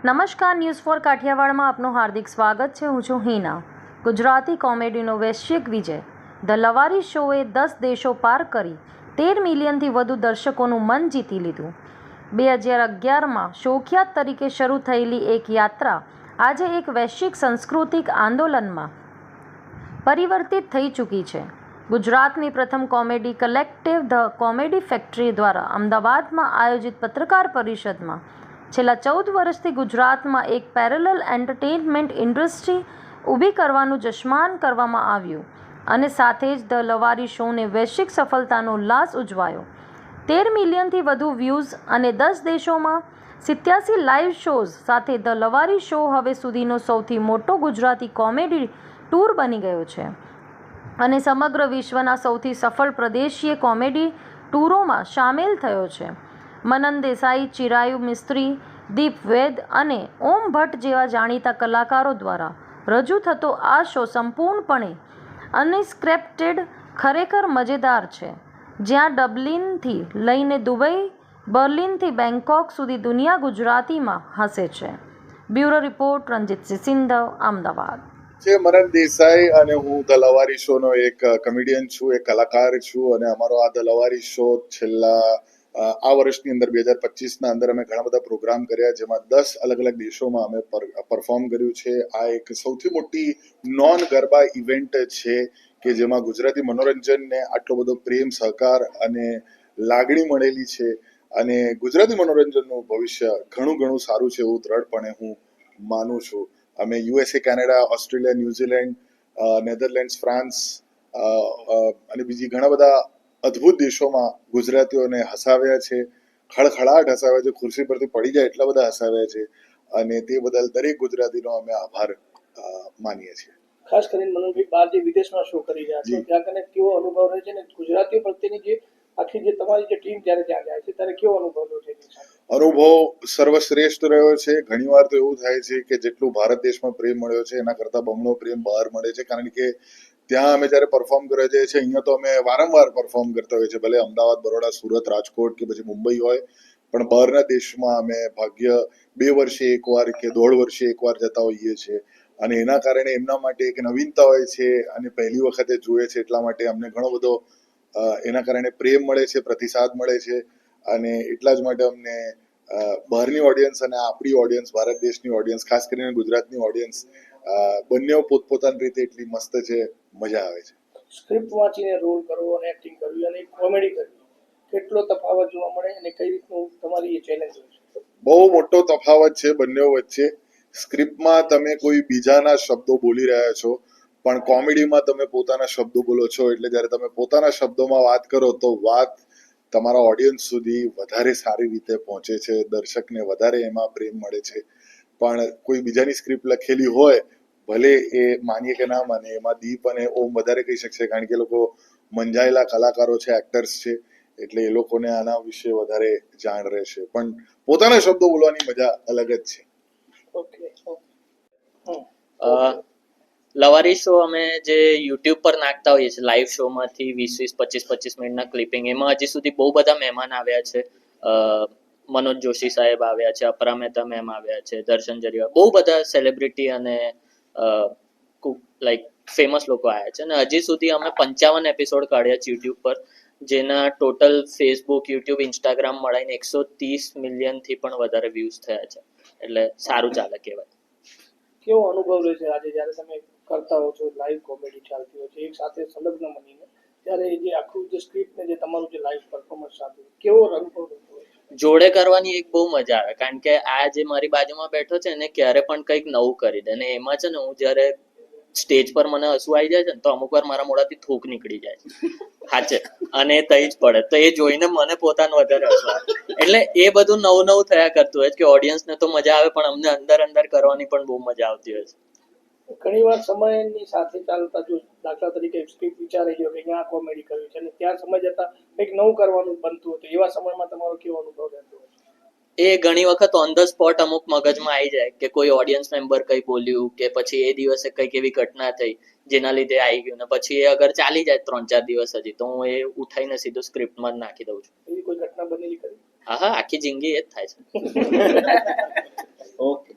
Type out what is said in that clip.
નમસ્કાર, news for કાઠિયાવાડમાં આપનું હાર્દિક સ્વાગત છે. હું છું હિના. ગુજરાતી કોમેડીનો વૈશ્વિક વિજય ધ લવારી શોએ 10 દેશો પાર કરી 13 મિલિયનથી વધુ દર્શકોનું મન જીતી લીધું. 2011માં શોખિયાત તરીકે શરૂ થયેલી એક યાત્રા આજે એક વૈશ્વિક સાંસ્કૃતિક આંદોલનમાં પરિવર્તિત થઈ ચૂકી છે. ગુજરાતની પ્રથમ comedy collective the comedy factory દ્વારા અમદાવાદમાં આયોજિત પત્રકાર પરિષદમાં છેલ્લા 14 વર્ષથી ગુજરાતમાં એક પેરેલલ એન્ટરટેનમેન્ટ ઇન્ડસ્ટ્રી ઊભી કરવાનું જશ્માન કરવામાં આવ્યું અને સાથે જ ધ લવારી શોને વૈશ્વિક સફળતાનો લાશ ઉજવાયો. 13 મિલિયનથી વધુ વ્યૂઝ અને 10 દેશોમાં 87 લાઇવ શોઝ સાથે ધ લવારી શો હવે સુધીનો સૌથી મોટો ગુજરાતી કોમેડી ટૂર બની ગયો છે અને સમગ્ર વિશ્વના સૌથી સફળ પ્રદેશીય કોમેડી ટૂરોમાં સામેલ થયો છે. મનન દેસાઈ, ચિરાયુ મિસ્ત્રી, દીપ વેદ અને ઓમ ભટ્ટ જેવા જાણીતા કલાકારો દ્વારા રજૂ થતો આ શો સંપૂર્ણપણે અનસ્ક્રિપ્ટેડ, ખરેખર મજેદાર છે, જ્યાં ડબલિનથી લઈને દુબઈ, બર્લિનથી બેંકોક સુધી દુનિયા ગુજરાતીમાં હસે છે. બ્યુરો રિપોર્ટ, રણજીતસિંહ સિંધવ, અમદાવાદ. મનન દેસાઈ અને હું ધ લવારી શો નો એક કોમેડિયન છું, એક કલાકાર છું અને અમારો આ ધ લવારી શો છેલ્લા આ વર્ષની અંદર 2025ના અંદર અમે ઘણા બધા પ્રોગ્રામ કર્યા, જેમાં 10 અલગ અલગ દેશોમાં અમે પરફોર્મ કર્યું છે. આ એક સૌથી મોટી નોન ગરબા ઇવેન્ટ છે કે જેમાં ગુજરાતી મનોરંજનને આટલો બધો પ્રેમ, સહકાર અને લાગણી મળેલી છે અને ગુજરાતી મનોરંજનનું ભવિષ્ય ઘણું સારું છે એવું દ્રઢપણે હું માનું છું. અમે USA, Canada, Australia, New Zealand, Netherlands, France અને બીજી ઘણા બધા અદ્ભુત દેશોમાં ગુજરાતીઓને હસાવ્યા છે, ખળખળાટ હસાવ્યા છે, ખુરશી પરથી પડી જાય એટલા બધા હસાવ્યા છે અને તે બદલ દરેક ગુજરાતીનો અમે આભાર માનીએ છીએ. ખાસ કરીને મનોજભાઈ, બહાર જે વિદેશમાં શો કરી રહ્યા છો ત્યાં કને કેવો અનુભવ રહે છે ને ગુજરાતીઓ પ્રત્યેની જે આખી જે તમારી જે ટીમ જ્યારે ત્યાં જાય છે ત્યારે કેવો અનુભવ રહ્યો છે? અનુભવ સર્વશ્રેષ્ઠ રહ્યો છે. ઘણીવાર તો એવું થાય છે કે જેટલું ભારત દેશમાં પ્રેમ મળ્યો છે એના કરતા બમણો પ્રેમ બહાર મળે છે, કારણ કે ત્યાં અમે જ્યારે પરફોર્મ કરવા જઈએ છીએ, અહીંયા તો અમે વારંવાર પરફોર્મ કરતા હોઈએ છીએ, ભલે અમદાવાદ, બરોડા, સુરત, રાજકોટ કે પછી મુંબઈ હોય, પણ બહારના દેશમાં અમે ભાગ્ય 2 વર્ષે એકવાર કે 1.5 વર્ષે એકવાર જતા હોઈએ છીએ અને એના કારણે એમના માટે એક નવીનતા હોય છે અને પહેલી વખતે જોઈએ છે એટલા માટે અમને ઘણો બધો એના કારણે પ્રેમ મળે છે, પ્રતિસાદ મળે છે અને એટલા જ માટે અમને બહારની ઓડિયન્સ અને આપણી ઓડિયન્સ, ભારત દેશની ઓડિયન્સ, ખાસ કરીને ગુજરાતની ઓડિયન્સ, બંને પોતપોતાની રીતે એટલી મસ્ત છે, મજા આવે છે. સ્ક્રિપ્ટ વાંચીને રોલ કરવો અને એક્ટિંગ કરવી અને કોમેડી કરવી, કેટલો તફાવત જોવા મળે અને કઈ રીતનું તમારી એ ચેલેન્જ હોય છે? બહુ મોટો તફાવત છે બંને વચ્ચે. સ્ક્રિપ્ટમાં તમે કોઈ બીજાના શબ્દો બોલી રહ્યા છો, પણ કોમેડીમાં તમે પોતાના શબ્દો બોલો છો, એટલે જ્યારે તમે પોતાના શબ્દોમાં વાત કરો તો વાત તમારા ઓડિયન્સ સુધી વધારે સારી રીતે પહોંચે છે, દર્શકને વધારે એમાં પ્રેમ મળે છે. પણ કોઈ બીજાની સ્ક્રિપ્ટ લખેલી હોય, ભલે એ માનીએ કે ના માનીએ, એમાં દીપ અને ઓમ વધારે કહી શકશે, કારણ કે એ લોકો મંજાયેલા કલાકારો છે, એક્ટર્સ છે, એટલે એ લોકોને આના વિશે વધારે જાણ રહેશે, પણ પોતાના શબ્દો બોલવાની મજા અલગ જ છે. લવારી શો અમે જે યુટ્યુબ પર નાખતા હોઈએ છીએ, લાઈવ શો માંથી 20-25 મિનિટના ક્લિપિંગ, એમાં હજી સુધી બહુ બધા મહેમાન આવ્યા છે. મનોજ જોશી સાહેબ આવ્યા છે, અપરા મહેતા મેમ આવ્યા છે, દર્શન જરીવાલા, બહુ બધા સેલિબ્રિટી અને લાઈક ફેમસ લોકો આવ્યા છે અને હજી સુધી અમે 55 એપિસોડ કાઢ્યા છે યુટ્યુબ પર, જેના ટોટલ ફેસબુક, યુટ્યુબ, ઇન્સ્ટાગ્રામ મળીને 130 મિલિયનથી પણ વધારે વ્યૂઝ થયા છે, એટલે સારું ચાલે કહેવાય. કેવો અનુભવ રહે છે આજે જ્યારે તમે કરતા હો છો, લાઈવ કોમેડી ચાલતી હોય છે એક સાથે સંલગ્ન બનીને, ત્યારે જે આખું જે સ્ક્રિપ્ટ ને જે તમારું જે લાઈવ પરફોર્મન્સ સાથે કેવો અનુભવ રહેતો હોય? જોડે કરવાની એક બહુ મજા આવે, કારણ કે આ જે મારી બાજુમાં બેઠો છે એને ક્યારે પણ કંઈક નવું કરી દે, અને એમાં છે ને હું જ્યારે સ્ટેજ પર મને હસવું આવી જાય છે ને તો અમુક વાર મારા મોઢાથી થૂક નીકળી જાય છે, સાચે, અને તઈ જ પડે, તો એ જોઈને મને પોતાનું વધારે હસવું આવે. એટલે એ બધું નવું થયા કરતું હોય કે ઓડિયન્સને તો મજા આવે, પણ અમને અંદર કરવાની પણ બહુ મજા આવતી હોય છે. ઘણી વાર સમયની સાથે ચાલતા, જો દાખલા તરીકે સ્ક્રિપ્ટ વિચારી લો કે અહીંયા કોમેડી કરવી છે અને ત્યાં સમય જતા કંઈક નવું કરવાનું બનતું હતું, એવા સમયમાં તમારો કેવો અનુભવ રહેતો હોય? એ ઘણી વખત ઓન ધ સ્પોટ અમુક મગજમાં આવી જાય કે કોઈ ઓડિયન્સ મેમ્બર કંઈ બોલ્યું કે પછી એ દિવસે કંઈક એવી ઘટના થઈ જેના લીધે આવી ગયું, ને પછી એ અગર ચાલી જાય 3-4 દિવસ હજી, તો હું એ ઉઠાઈને સીધું સ્ક્રિપ્ટમાં જ નાખી દઉં છું. એવી કોઈ ઘટના બનેલી ખરી? હા, આખી જિંદગી એ જ થાય છે. ઓકે.